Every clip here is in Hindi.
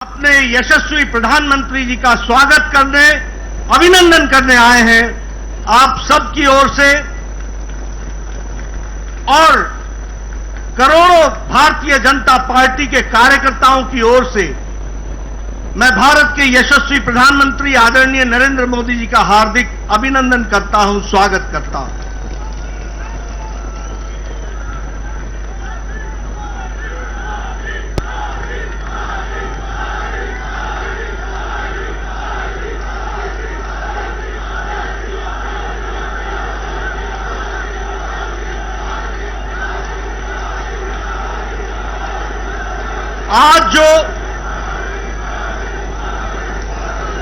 अपने यशस्वी प्रधानमंत्री जी का स्वागत करने, अभिनंदन करने आए हैं। आप सबकी ओर से और करोड़ों भारतीय जनता पार्टी के कार्यकर्ताओं की ओर से मैं भारत के यशस्वी प्रधानमंत्री आदरणीय नरेंद्र मोदी जी का हार्दिक अभिनंदन करता हूं, स्वागत करता हूं।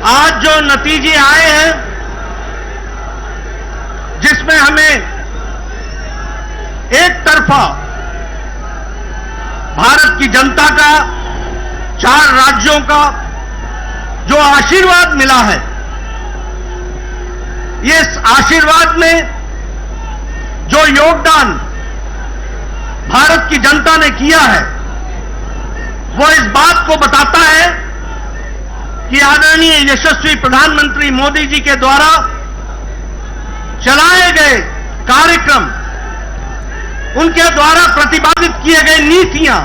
आज जो नतीजे आए हैं, जिसमें हमें एक तरफा भारत की जनता का, 4 राज्यों का जो आशीर्वाद मिला है, ये आशीर्वाद में जो योगदान भारत की जनता ने किया है, वो इस बात को बताता है कि आदरणीय यशस्वी प्रधानमंत्री मोदी जी के द्वारा चलाए गए कार्यक्रम, उनके द्वारा प्रतिपादित किए गए नीतियां,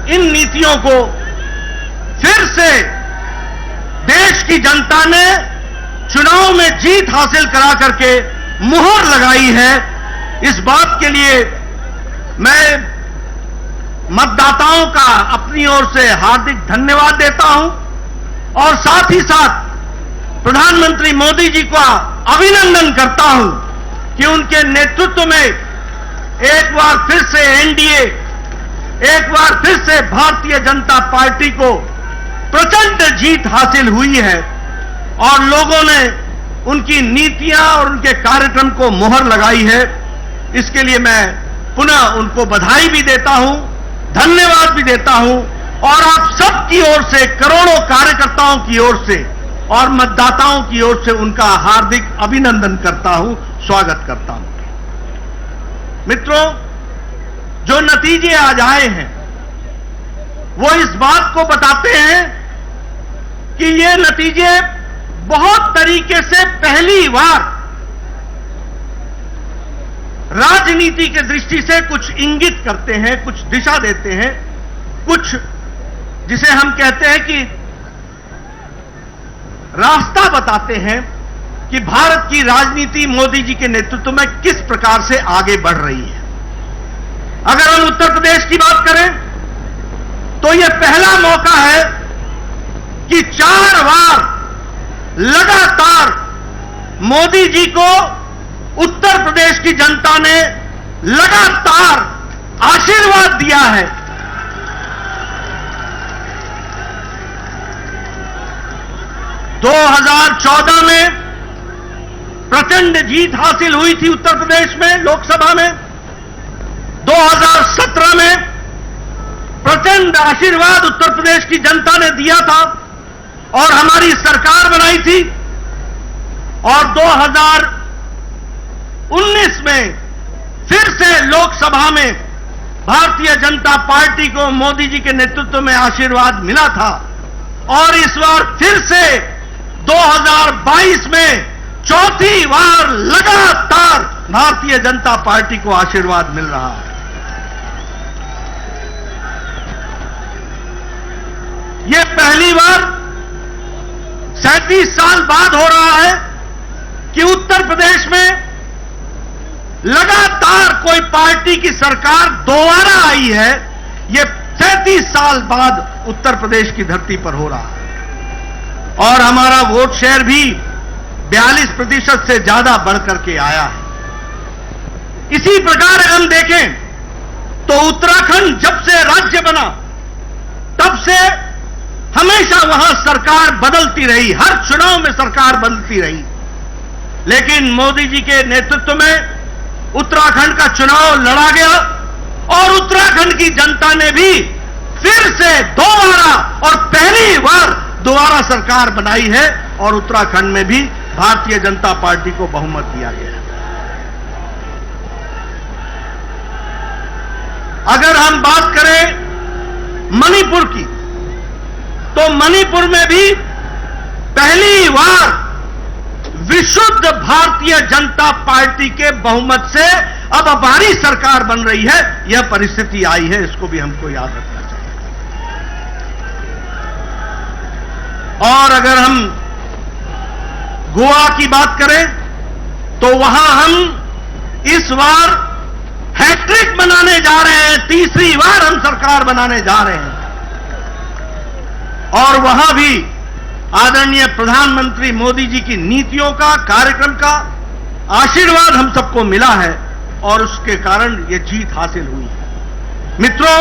इन नीतियों को फिर से देश की जनता ने चुनाव में जीत हासिल करा करके मुहर लगाई है। इस बात के लिए मैं मतदाताओं का अपनी ओर से हार्दिक धन्यवाद देता हूं और साथ ही साथ प्रधानमंत्री मोदी जी का अभिनंदन करता हूं कि उनके नेतृत्व में एक बार फिर से एनडीए, एक बार फिर से भारतीय जनता पार्टी को प्रचंड जीत हासिल हुई है और लोगों ने उनकी नीतियां और उनके कार्यक्रम को मुहर लगाई है। इसके लिए मैं पुनः उनको बधाई भी देता हूं, धन्यवाद भी देता हूं और आप सबकी ओर से, करोड़ों कार्यकर्ताओं की ओर से और मतदाताओं की ओर से उनका हार्दिक अभिनंदन करता हूं, स्वागत करता हूं। मित्रों, जो नतीजे आज आए हैं वो इस बात को बताते हैं कि ये नतीजे बहुत तरीके से पहली बार राजनीति के दृष्टि से कुछ इंगित करते हैं, कुछ दिशा देते हैं, कुछ जिसे हम कहते हैं कि रास्ता बताते हैं कि भारत की राजनीति मोदी जी के नेतृत्व में किस प्रकार से आगे बढ़ रही है। अगर हम उत्तर प्रदेश की बात करें तो यह पहला मौका है कि 4 बार लगातार मोदी जी को उत्तर प्रदेश की जनता ने लगातार आशीर्वाद दिया है। 2014 में प्रचंड जीत हासिल हुई थी उत्तर प्रदेश में लोकसभा में। 2017 में प्रचंड आशीर्वाद उत्तर प्रदेश की जनता ने दिया था और हमारी सरकार बनाई थी और 2019 में फिर से लोकसभा में भारतीय जनता पार्टी को मोदी जी के नेतृत्व में आशीर्वाद मिला था और इस बार फिर से 2022 में चौथी बार लगातार भारतीय जनता पार्टी को आशीर्वाद मिल रहा है। यह पहली बार 37 साल बाद हो रहा है कि उत्तर प्रदेश में लगातार कोई पार्टी की सरकार दोबारा आई है। यह 37 साल बाद उत्तर प्रदेश की धरती पर हो रहा है और हमारा वोट शेयर भी 42% से ज्यादा बढ़कर के आया है। इसी प्रकार हम देखें तो उत्तराखंड जब से राज्य बना तब से हमेशा वहां सरकार बदलती रही, हर चुनाव में सरकार बदलती रही, लेकिन मोदी जी के नेतृत्व में उत्तराखंड का चुनाव लड़ा गया और उत्तराखंड की जनता ने भी फिर से दोबारा और पहली बार दोबारा सरकार बनाई है और उत्तराखंड में भी भारतीय जनता पार्टी को बहुमत दिया गया। अगर हम बात करें मणिपुर की, तो मणिपुर में भी पहली बार विशुद्ध भारतीय जनता पार्टी के बहुमत से अब हमारी सरकार बन रही है। यह परिस्थिति आई है, इसको भी हमको याद रखना चाहिए। और अगर हम गोवा की बात करें तो वहां हम इस बार हैट्रिक बनाने जा रहे हैं, तीसरी बार हम सरकार बनाने जा रहे हैं। और वहां भी आदरणीय प्रधानमंत्री मोदी जी की नीतियों का, कार्यक्रम का आशीर्वाद हम सबको मिला है और उसके कारण यह जीत हासिल हुई है। मित्रों,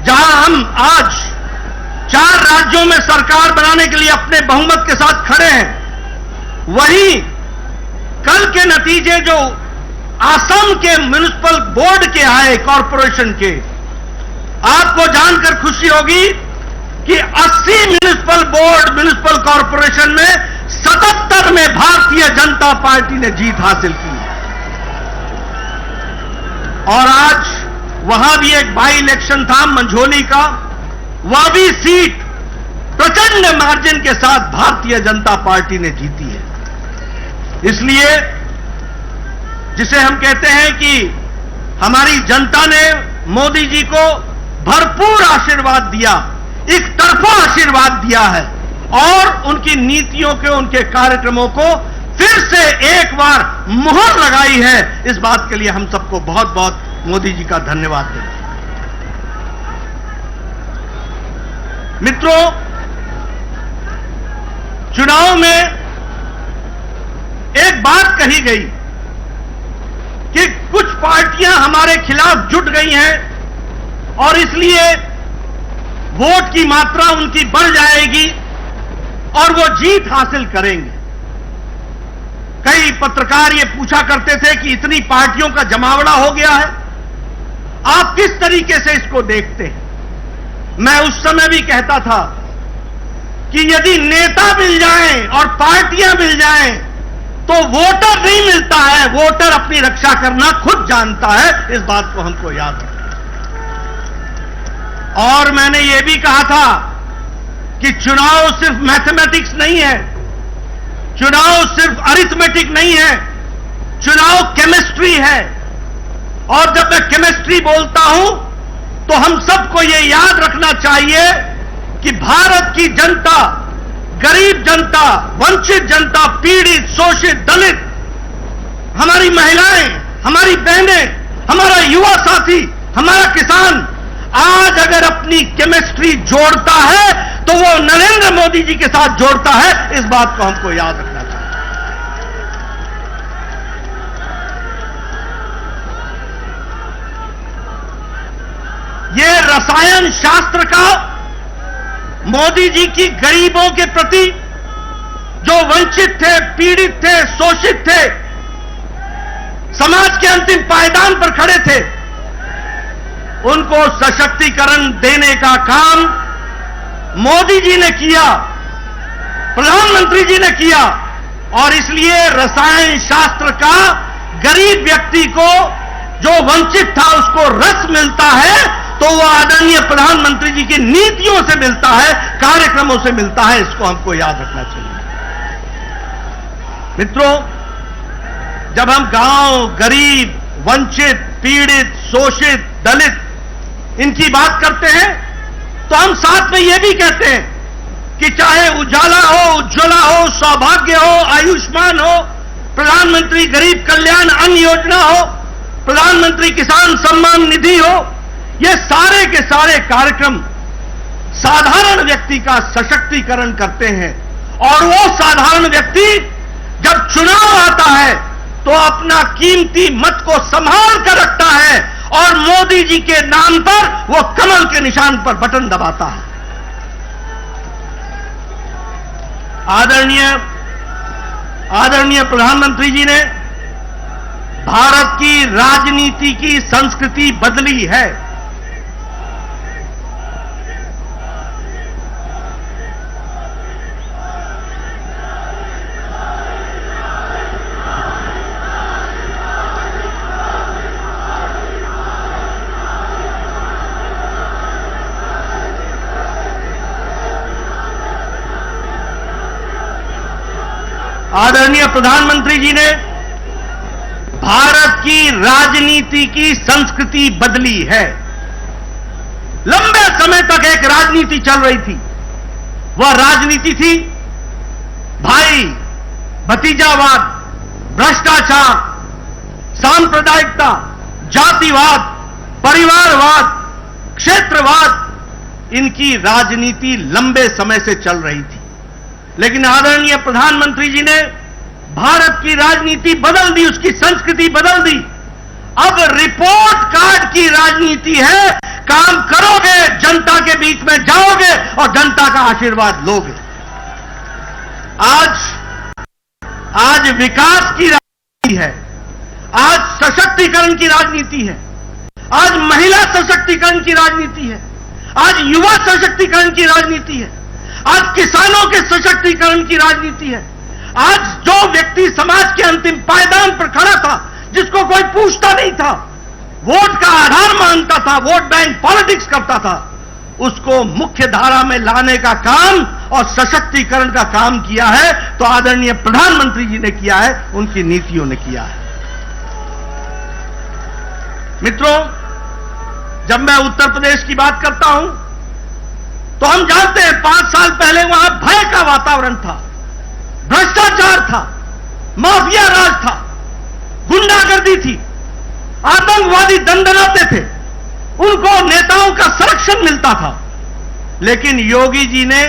जहां हम आज 4 राज्यों में सरकार बनाने के लिए अपने बहुमत के साथ खड़े हैं, वहीं कल के नतीजे जो असम के म्युनिसिपल बोर्ड के आए, कॉरपोरेशन के, आपको जानकर खुशी होगी कि 80 म्युनिसिपल कॉरपोरेशन में 77 में भारतीय जनता पार्टी ने जीत हासिल की। और आज वहां भी एक बाई इलेक्शन था मंझोली का, वह भी सीट प्रचंड मार्जिन के साथ भारतीय जनता पार्टी ने जीती है। इसलिए जिसे हम कहते हैं कि हमारी जनता ने मोदी जी को भरपूर आशीर्वाद दिया, एक तरफा आशीर्वाद दिया है और उनकी नीतियों के, उनके कार्यक्रमों को फिर से एक बार मुहर लगाई है। इस बात के लिए हम सबको बहुत बहुत मोदी जी का धन्यवाद देते हैं। मित्रों, चुनाव में एक बात कही गई कि कुछ पार्टियां हमारे खिलाफ जुट गई हैं और इसलिए वोट की मात्रा उनकी बढ़ जाएगी और वो जीत हासिल करेंगे। कई पत्रकार ये पूछा करते थे कि इतनी पार्टियों का जमावड़ा हो गया है, आप किस तरीके से इसको देखते हैं? मैं उस समय भी कहता था कि यदि नेता मिल जाएं और पार्टियां मिल जाएं तो वोटर नहीं मिलता है, वोटर अपनी रक्षा करना खुद जानता है। इस बात को हमको याद रखना। और मैंने यह भी कहा था कि चुनाव सिर्फ मैथमेटिक्स नहीं है, चुनाव सिर्फ अरिथमेटिक नहीं है, चुनाव केमिस्ट्री है। और जब मैं केमिस्ट्री बोलता हूं तो हम सबको यह याद रखना चाहिए कि भारत की जनता, गरीब जनता, वंचित जनता, पीड़ित, शोषित, दलित, हमारी महिलाएं, हमारी बहनें, हमारा युवा साथी, हमारा किसान आज अगर अपनी केमिस्ट्री जोड़ता है तो वो नरेंद्र मोदी जी के साथ जोड़ता है। इस बात को हमको याद रखना चाहिए। ये रसायन शास्त्र का मोदी जी की गरीबों के प्रति, जो वंचित थे, पीड़ित थे, शोषित थे, समाज के अंतिम पायदान पर खड़े थे, उनको सशक्तिकरण देने का काम मोदी जी ने किया, प्रधानमंत्री जी ने किया। और इसलिए रसायन शास्त्र का गरीब व्यक्ति को, जो वंचित था, उसको रस मिलता है तो वो आदरणीय प्रधानमंत्री जी की नीतियों से मिलता है, कार्यक्रमों से मिलता है। इसको हमको याद रखना चाहिए। मित्रों, जब हम गांव, गरीब, वंचित, पीड़ित, शोषित, दलित, इनकी बात करते हैं तो हम साथ में यह भी कहते हैं कि चाहे उजाला हो, उज्ज्वला हो, सौभाग्य हो, आयुष्मान हो, प्रधानमंत्री गरीब कल्याण अन्न योजना हो, प्रधानमंत्री किसान सम्मान निधि हो, ये सारे के सारे कार्यक्रम साधारण व्यक्ति का सशक्तिकरण करते हैं। और वो साधारण व्यक्ति जब चुनाव आता है तो अपना कीमती मत को संभाल कर रखता है और मोदी जी के नाम पर वो कमल के निशान पर बटन दबाता है। आदरणीय प्रधानमंत्री जी ने भारत की राजनीति की संस्कृति बदली है। आदरणीय प्रधानमंत्री जी ने भारत की राजनीति की संस्कृति बदली है। लंबे समय तक एक राजनीति चल रही थी। वह राजनीति थी भाई भतीजावाद, भ्रष्टाचार, सांप्रदायिकता, जातिवाद, परिवारवाद, क्षेत्रवाद। इनकी राजनीति लंबे समय से चल रही थी। लेकिन आदरणीय प्रधानमंत्री जी ने भारत की राजनीति बदल दी, उसकी संस्कृति बदल दी। अब रिपोर्ट कार्ड की राजनीति है। काम करोगे, जनता के बीच में जाओगे और जनता का आशीर्वाद लोगे। आज विकास की राजनीति है, आज सशक्तिकरण की राजनीति है, आज महिला सशक्तिकरण की राजनीति है, आज युवा सशक्तिकरण की राजनीति है, आज किसानों के सशक्तिकरण की राजनीति है। आज जो व्यक्ति समाज के अंतिम पायदान पर खड़ा था, जिसको कोई पूछता नहीं था, वोट का आधार मानता था, वोट बैंक पॉलिटिक्स करता था, उसको मुख्य धारा में लाने का काम और सशक्तिकरण का काम किया है तो आदरणीय प्रधानमंत्री जी ने किया है, उनकी नीतियों ने किया है। मित्रों, जब मैं उत्तर प्रदेश की बात करता हूं तो हम जानते हैं 5 साल पहले वहां भय का वातावरण था, भ्रष्टाचार था, माफिया राज था, गुंडागर्दी थी, आतंकवादी दंडनाते थे, उनको नेताओं का संरक्षण मिलता था। लेकिन योगी जी ने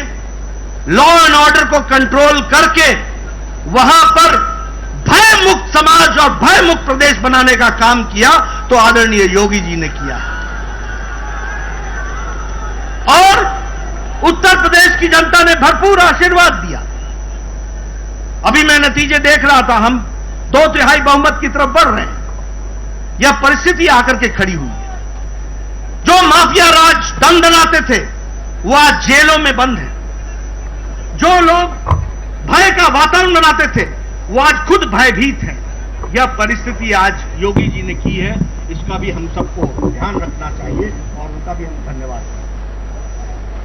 लॉ एंड ऑर्डर को कंट्रोल करके वहां पर भय मुक्त समाज और भय मुक्त प्रदेश बनाने का काम किया तो आदरणीय योगी जी ने किया। और उत्तर प्रदेश की जनता ने भरपूर आशीर्वाद दिया। अभी मैं नतीजे देख रहा था, हम 2/3 बहुमत की तरफ बढ़ रहे हैं। यह परिस्थिति आकर के खड़ी हुई है। जो माफिया राज दंडनाते थे वो आज जेलों में बंद है। जो लोग भय का वातावरण बनाते थे वो आज खुद भयभीत हैं। यह परिस्थिति आज योगी जी ने की है, इसका भी हम सबको ध्यान रखना चाहिए और उनका भी हम धन्यवाद करें।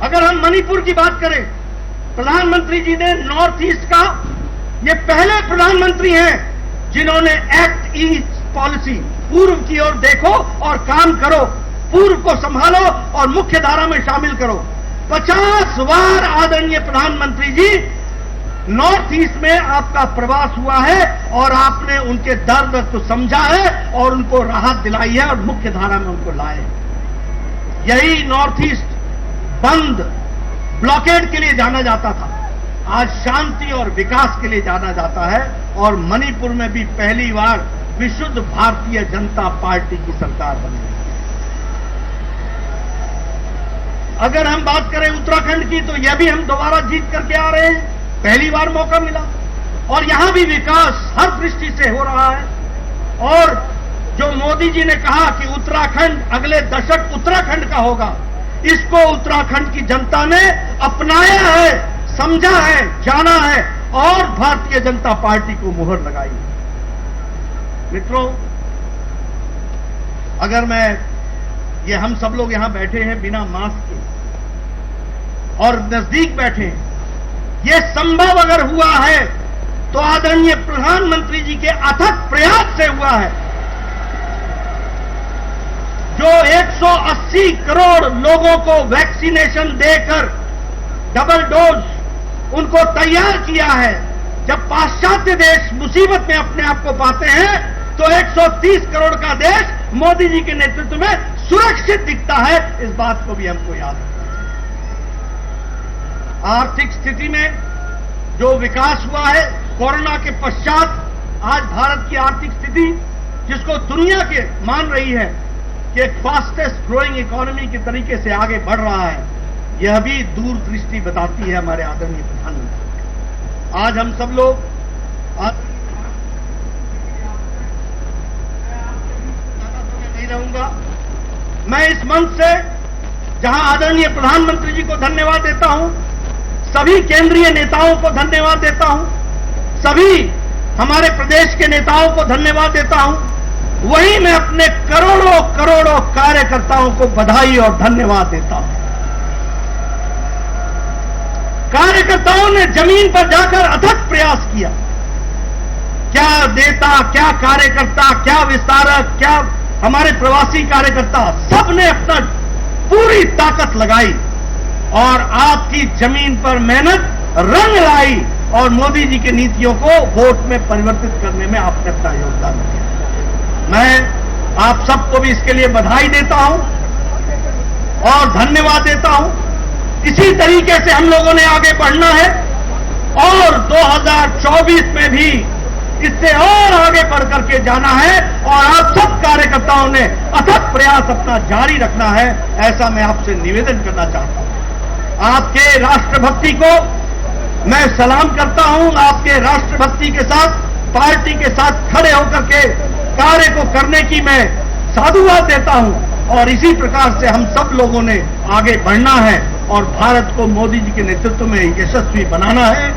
अगर हम मणिपुर की बात करें, प्रधानमंत्री जी ने नॉर्थ ईस्ट का ये पहले प्रधानमंत्री हैं जिन्होंने एक्ट ईस्ट पॉलिसी, पूर्व की ओर देखो और काम करो, पूर्व को संभालो और मुख्य धारा में शामिल करो। 50 बार आदरणीय प्रधानमंत्री जी नॉर्थ ईस्ट में आपका प्रवास हुआ है और आपने उनके दर्द को समझा है और उनको राहत दिलाई है और मुख्य धारा में उनको लाए। यही नॉर्थ ईस्ट बंद, ब्लॉकेड के लिए जाना जाता था, आज शांति और विकास के लिए जाना जाता है। और मणिपुर में भी पहली बार विशुद्ध भारतीय जनता पार्टी की सरकार बनी है। अगर हम बात करें उत्तराखंड की तो यह भी हम दोबारा जीत करके आ रहे हैं, पहली बार मौका मिला और यहां भी विकास हर दृष्टि से हो रहा है। और जो मोदी जी ने कहा कि उत्तराखंड अगले दशक उत्तराखंड का होगा, इसको उत्तराखंड की जनता ने अपनाया है, समझा है, जाना है और भारतीय जनता पार्टी को मुहर लगाई है। मित्रों, अगर ये हम सब लोग यहां बैठे हैं बिना मास्क के और नजदीक बैठे हैं, यह संभव अगर हुआ है तो आदरणीय प्रधानमंत्री जी के अथक प्रयास से हुआ है। जो 180 करोड़ लोगों को वैक्सीनेशन देकर डबल डोज उनको तैयार किया है। जब पाश्चात्य देश मुसीबत में अपने आप को पाते हैं तो 130 करोड़ का देश मोदी जी के नेतृत्व में सुरक्षित दिखता है। इस बात को भी हमको याद रखना चाहिए। आर्थिक स्थिति में जो विकास हुआ है कोरोना के पश्चात, आज भारत की आर्थिक स्थिति जिसको दुनिया के मान रही है कि एक फास्टेस्ट ग्रोइंग इकोनॉमी के तरीके से आगे बढ़ रहा है, यह भी दूरदृष्टि बताती है हमारे आदरणीय प्रधानमंत्री। आज हम सब लोग नहीं रहूंगा, मैं इस मंच से जहां आदरणीय प्रधानमंत्री जी को धन्यवाद देता हूं, सभी केंद्रीय नेताओं को धन्यवाद देता हूं, सभी हमारे प्रदेश के नेताओं को धन्यवाद देता हूं, वहीं मैं अपने करोड़ों करोड़ों कार्यकर्ताओं को बधाई और धन्यवाद देता हूं। कार्यकर्ताओं ने जमीन पर जाकर अथक प्रयास किया, क्या नेता, क्या कार्यकर्ता, क्या विस्तारक, क्या हमारे प्रवासी कार्यकर्ता, सबने अपना पूरी ताकत लगाई और आपकी जमीन पर मेहनत रंग लाई और मोदी जी की नीतियों को वोट में परिवर्तित करने में आपने अपना योगदान दिया। मैं आप सबको भी इसके लिए बधाई देता हूं और धन्यवाद देता हूं। इसी तरीके से हम लोगों ने आगे बढ़ना है और 2024 में भी इससे और आगे बढ़ करके जाना है और आप सब कार्यकर्ताओं ने अथक प्रयास अपना जारी रखना है, ऐसा मैं आपसे निवेदन करना चाहता हूं। आपके राष्ट्रभक्ति को मैं सलाम करता हूं। आपके राष्ट्रभक्ति के साथ, पार्टी के साथ खड़े होकर के कार्य को करने की मैं साधुवाद देता हूं और इसी प्रकार से हम सब लोगों ने आगे बढ़ना है और भारत को मोदी जी के नेतृत्व में यशस्वी बनाना है।